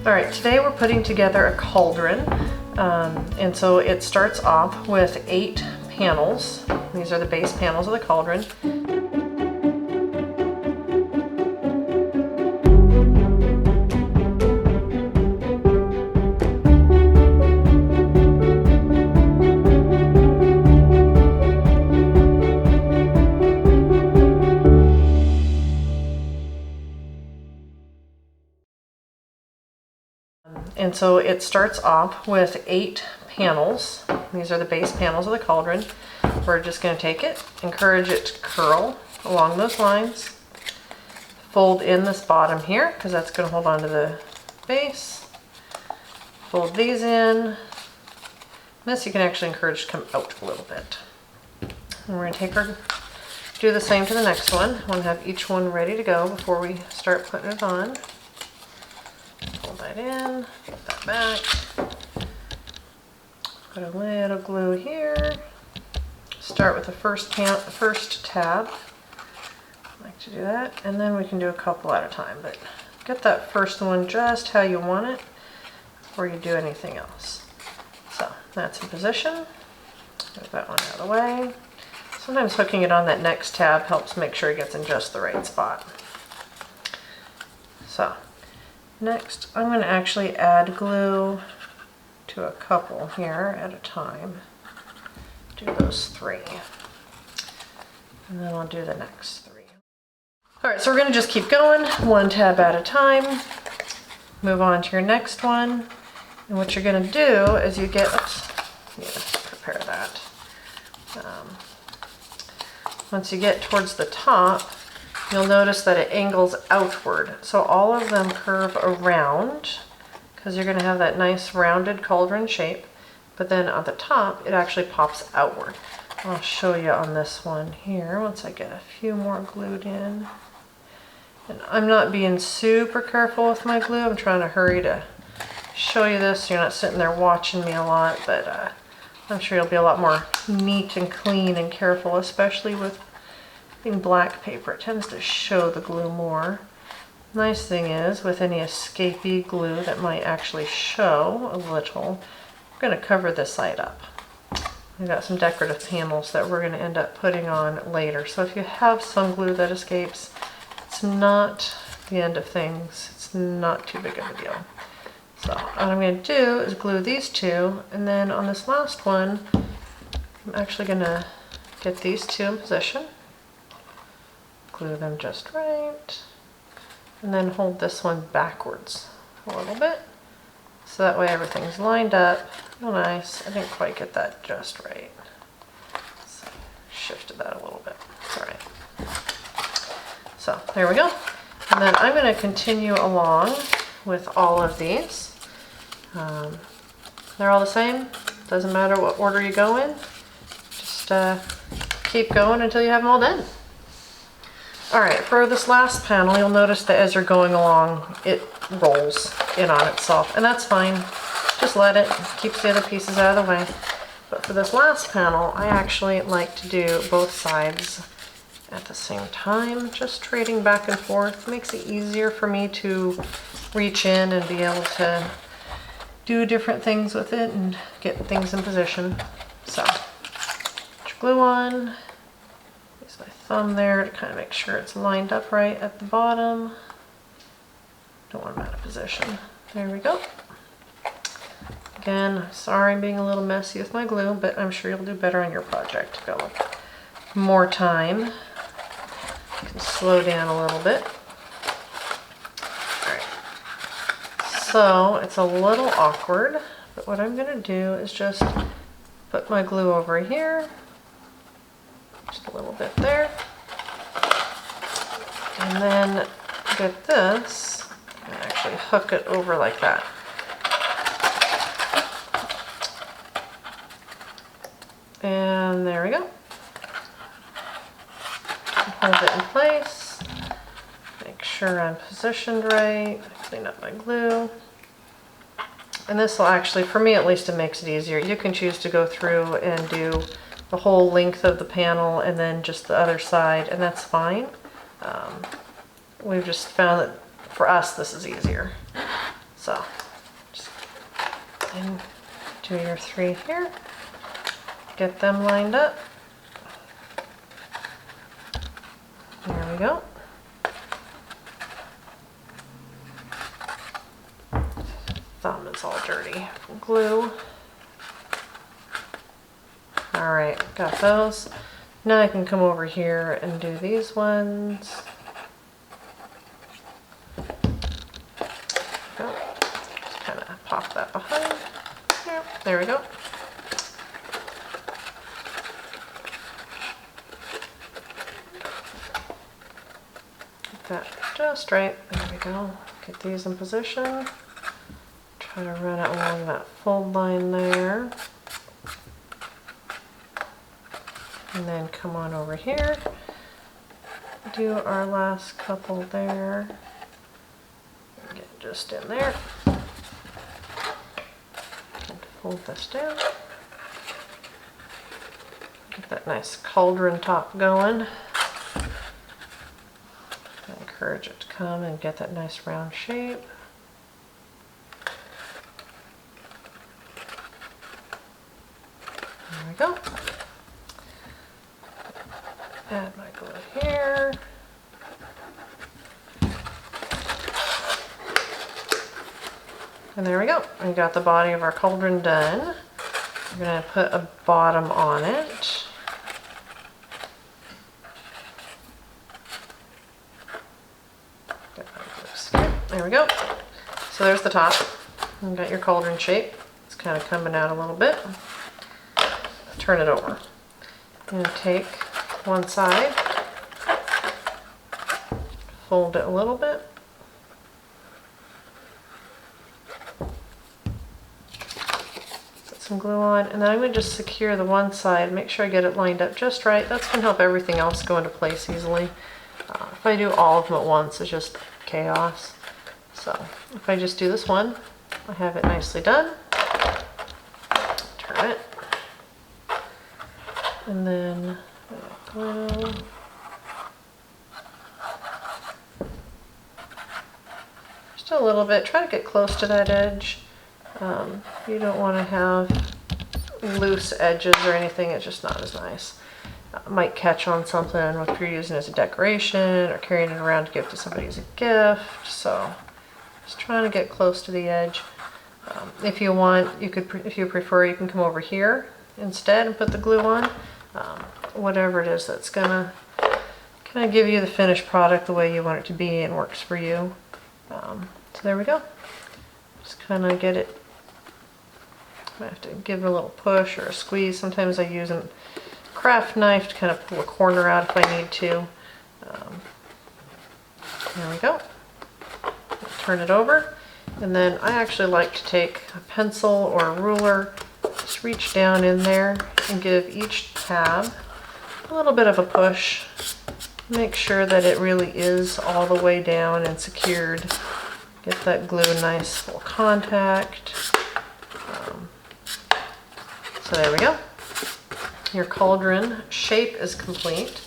All right, today we're putting together a cauldron. And so it starts off with 8 panels. These are the base panels of the cauldron. And so it starts off with 8 panels. These are the base panels of the cauldron. We're just going to take it, encourage it to curl along those lines, fold in this bottom here because that's going to hold on to the base, fold these in. This you can actually encourage to come out a little bit. And we're going to do the same to the next one. I want to have each one ready to go before we start putting it on. Pull that in, put that back. Put a little glue here. Start with the first tab. I like to do that, and then we can do a couple at a time. But get that first one just how you want it before you do anything else. So that's in position. Get that one out of the way. Sometimes hooking it on that next tab helps make sure it gets in just the right spot. So. Next, I'm going to actually add glue to a couple here at a time. Do those 3. And then I'll do the next 3. All right, so we're going to just keep going, 1 tab at a time. Move on to your next one. And what you're going to do is you get, prepare that. Once you get towards the top, you'll notice that it angles outward. So all of them curve around because you're going to have that nice rounded cauldron shape. But then at the top, it actually pops outward. I'll show you on this one here once I get a few more glued in. And I'm not being super careful with my glue. I'm trying to hurry to show you this so you're not sitting there watching me a lot. But I'm sure you'll be a lot more neat and clean and careful, especially with black paper. It tends to show the glue more. Nice thing is, with any escapee glue that might actually show a little, we're going to cover this side up. We've got some decorative panels that we're going to end up putting on later. So if you have some glue that escapes, it's not the end of things. It's not too big of a deal. So what I'm going to do is glue these 2, and then on this last one, I'm actually going to get these 2 in position. Glue them just right, and then hold this one backwards a little bit, so that way everything's lined up. Oh, nice. I didn't quite get that just right. So shifted that a little bit. It's all right. So there we go. And then I'm going to continue along with all of these. They're all the same. Doesn't matter what order you go in. Just keep going until you have them all done. All right, for this last panel, you'll notice that as you're going along, it rolls in on itself, and that's fine. Just let it, keeps the other pieces out of the way. But for this last panel, I actually like to do both sides at the same time, just trading back and forth. It makes it easier for me to reach in and be able to do different things with it and get things in position. So, put your glue on. My thumb there to kind of make sure it's lined up right at the bottom. Don't want them out of position. There we go. Again, sorry I'm being a little messy with my glue, but I'm sure you'll do better on your project. Go more time. You can slow down a little bit. All right. So it's a little awkward, but what I'm going to do is just put my glue over here. Just a little bit there. And then get this and actually hook it over like that. And there we go. Hold it in place. Make sure I'm positioned right. Clean up my glue. And this will actually, for me at least, it makes it easier. You can choose to go through and do the whole length of the panel and then just the other side, and that's fine. We've just found that for us this is easier. So just do your 3 here. Get them lined up. There we go. Thumb is all dirty from glue. All right, got those. Now I can come over here and do these ones. Go. Just kind of pop that behind. Yeah, there we go. Get that just right. There we go. Get these in position. Try to run it along that fold line there. And then come on over here. Do our last couple there. Get just in there. And fold this down. Get that nice cauldron top going. I encourage it to come and get that nice round shape. There we go. Add my glue here. And there we go. We got the body of our cauldron done. We're going to put a bottom on it. There we go. So there's the top. You got your cauldron shape. It's kind of coming out a little bit. Turn it over. I'm going to take one side, fold it a little bit, put some glue on, and then I'm going to just secure the one side, make sure I get it lined up just right. That's going to help everything else go into place easily. If I do all of them at once, it's just chaos. So if I just do this one, I have it nicely done. Turn it. And then glue. Just a little bit. Try to get close to that edge. You don't want to have loose edges or anything. It's just not as nice. Might catch on something if you're using it as a decoration or carrying it around to give to somebody as a gift. So just trying to get close to the edge. If you want, you could, if you prefer, you can come over here instead and put the glue on. Whatever it is that's gonna kind of give you the finished product the way you want it to be and works for you. So there we go. Just kind of get it. I have to give it a little push or a squeeze. Sometimes I use a craft knife to kind of pull a corner out if I need to. There we go. Turn it over. And then I actually like to take a pencil or a ruler, just reach down in there and give each tab a little bit of a push. Make sure that it really is all the way down and secured. Get that glue nice full contact. So there we go. Your cauldron shape is complete.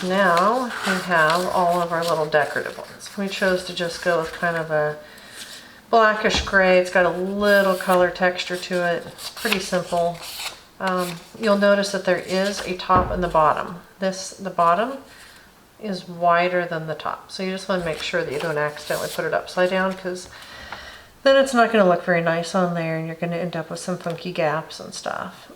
Now we have all of our little decorative ones. We chose to just go with kind of a blackish gray. It's got a little color texture to it. It's pretty simple. You'll notice that there is a top and the bottom. The bottom is wider than the top. So you just want to make sure that you don't accidentally put it upside down, because then it's not going to look very nice on there and you're going to end up with some funky gaps and stuff.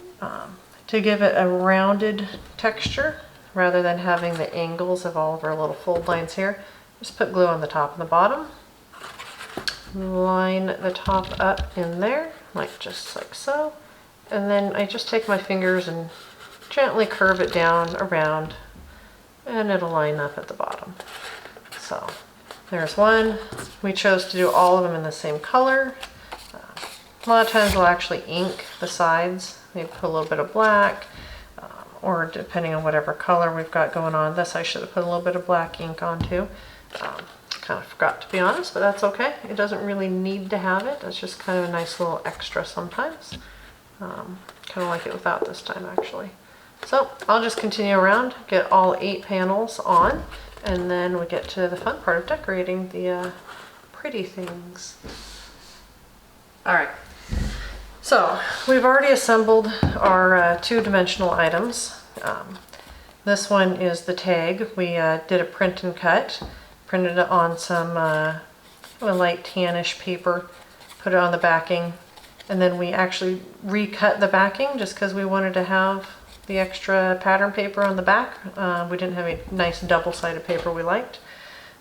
To give it a rounded texture, rather than having the angles of all of our little fold lines here, just put glue on the top and the bottom. Line the top up in there, just like so. And then I just take my fingers and gently curve it down around, and it'll line up at the bottom. So there's one. We chose to do all of them in the same color. A lot of times we'll actually ink the sides. Maybe put a little bit of black, or depending on whatever color we've got going on. This I should have put a little bit of black ink on too. Kind of forgot, to be honest, but that's okay. It doesn't really need to have it. It's just kind of a nice little extra sometimes. Kind of like it without this time, actually. So I'll just continue around, get all 8 panels on, and then we get to the fun part of decorating the pretty things. All right. So we've already assembled our two-dimensional items. This one is the tag. We did a print and cut, printed it on some a light tannish paper, put it on the backing, and then we actually recut the backing just because we wanted to have the extra pattern paper on the back. We didn't have a nice double-sided paper we liked.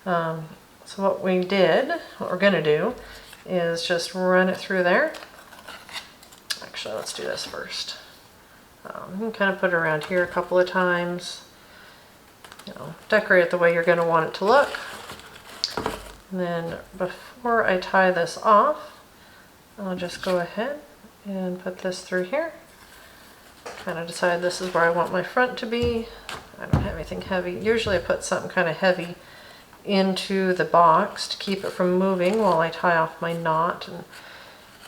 So what we're gonna do is just run it through there. Actually, let's do this first. You can kind of put it around here a couple of times. You know, decorate it the way you're going to want it to look. And then before I tie this off, I'll just go ahead and put this through here. Kind of decide this is where I want my front to be. I don't have anything heavy. Usually I put something kind of heavy into the box to keep it from moving while I tie off my knot and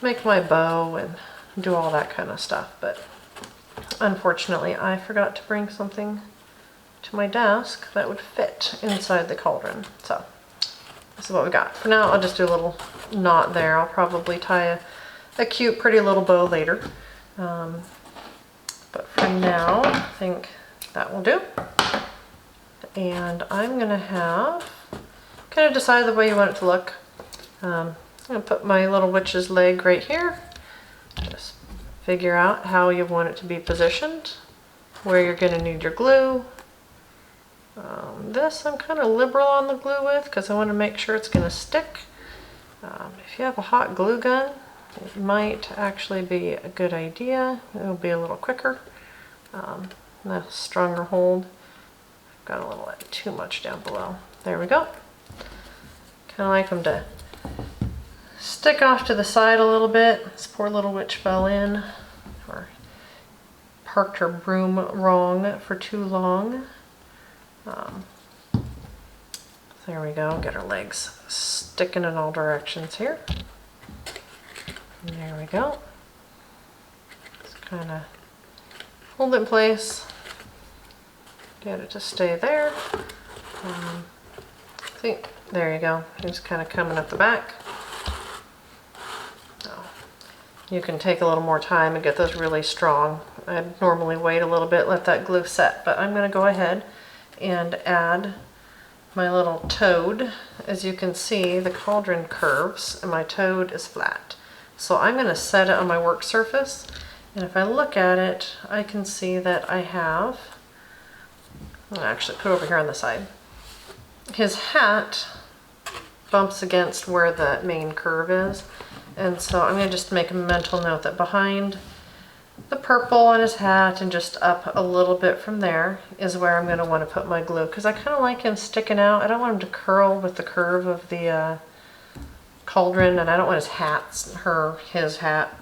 make my bow and do all that kind of stuff. But unfortunately, I forgot to bring something to my desk that would fit inside the cauldron. So this is what we got. For now, I'll just do a little knot there. I'll probably tie a cute, pretty little bow later. But for now, I think that will do. And I'm gonna kind of decide the way you want it to look. I'm gonna put my little witch's leg right here. Just figure out how you want it to be positioned, where you're going to need your glue. This I'm kind of liberal on the glue with because I want to make sure it's going to stick. If you have a hot glue gun, it might actually be a good idea. It'll be a little quicker, a stronger hold. I've got a little too much down below. There we go. Kind of like them to stick off to the side a little bit. This poor little witch fell in, or parked her broom wrong for too long. There we go, get her legs sticking in all directions here. And there we go. Just kind of hold it in place, get it to stay there. There you go, just kind of coming up the back. You can take a little more time and get those really strong. I'd normally wait a little bit, let that glue set, but I'm going to go ahead and add my little toad. As you can see, the cauldron curves and my toad is flat. So I'm going to set it on my work surface, and if I look at it, I can see that I have, I'll actually put it over here on the side. His hat bumps against where the main curve is. And so I'm going to just make a mental note that behind the purple on his hat and just up a little bit from there is where I'm going to want to put my glue, because I kind of like him sticking out. I don't want him to curl with the curve of the cauldron, and I don't want his hat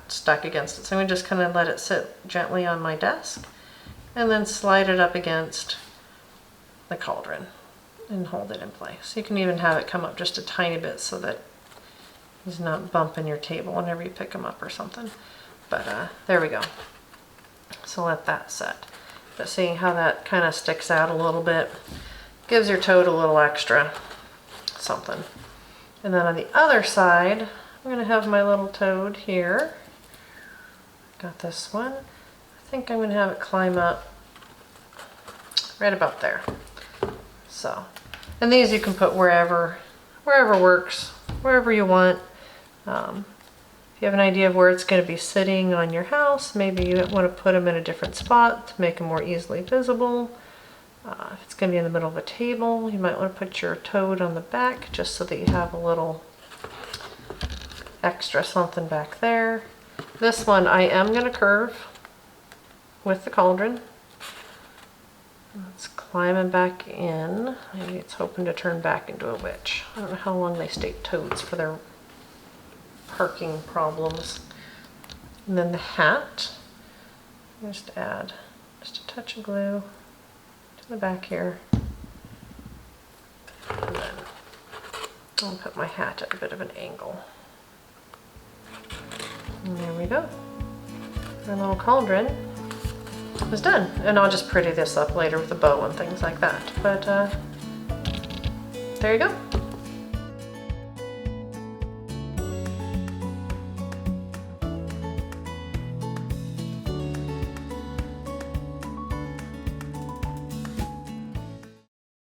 stuck against it. So I'm going to just kind of let it sit gently on my desk and then slide it up against the cauldron and hold it in place. You can even have it come up just a tiny bit so that he's not bumping your table whenever you pick him up or something. But there we go. So let that set. But seeing how that kind of sticks out a little bit, gives your toad a little extra something. And then on the other side, I'm going to have my little toad here. Got this one. I think I'm going to have it climb up right about there. So, and these you can put wherever works, wherever you want. If you have an idea of where it's going to be sitting on your house, maybe you want to put them in a different spot to make them more easily visible. If it's going to be in the middle of a table, you might want to put your toad on the back just so that you have a little extra something back there. This one I am going to curve with the cauldron. It's climbing back in. Maybe it's hoping to turn back into a witch. I don't know how long they stay toads for their parking problems. And then the hat, just add just a touch of glue to the back here. And then I'll put my hat at a bit of an angle. And there we go. Our little cauldron is done. And I'll just pretty this up later with a bow and things like that. But there you go.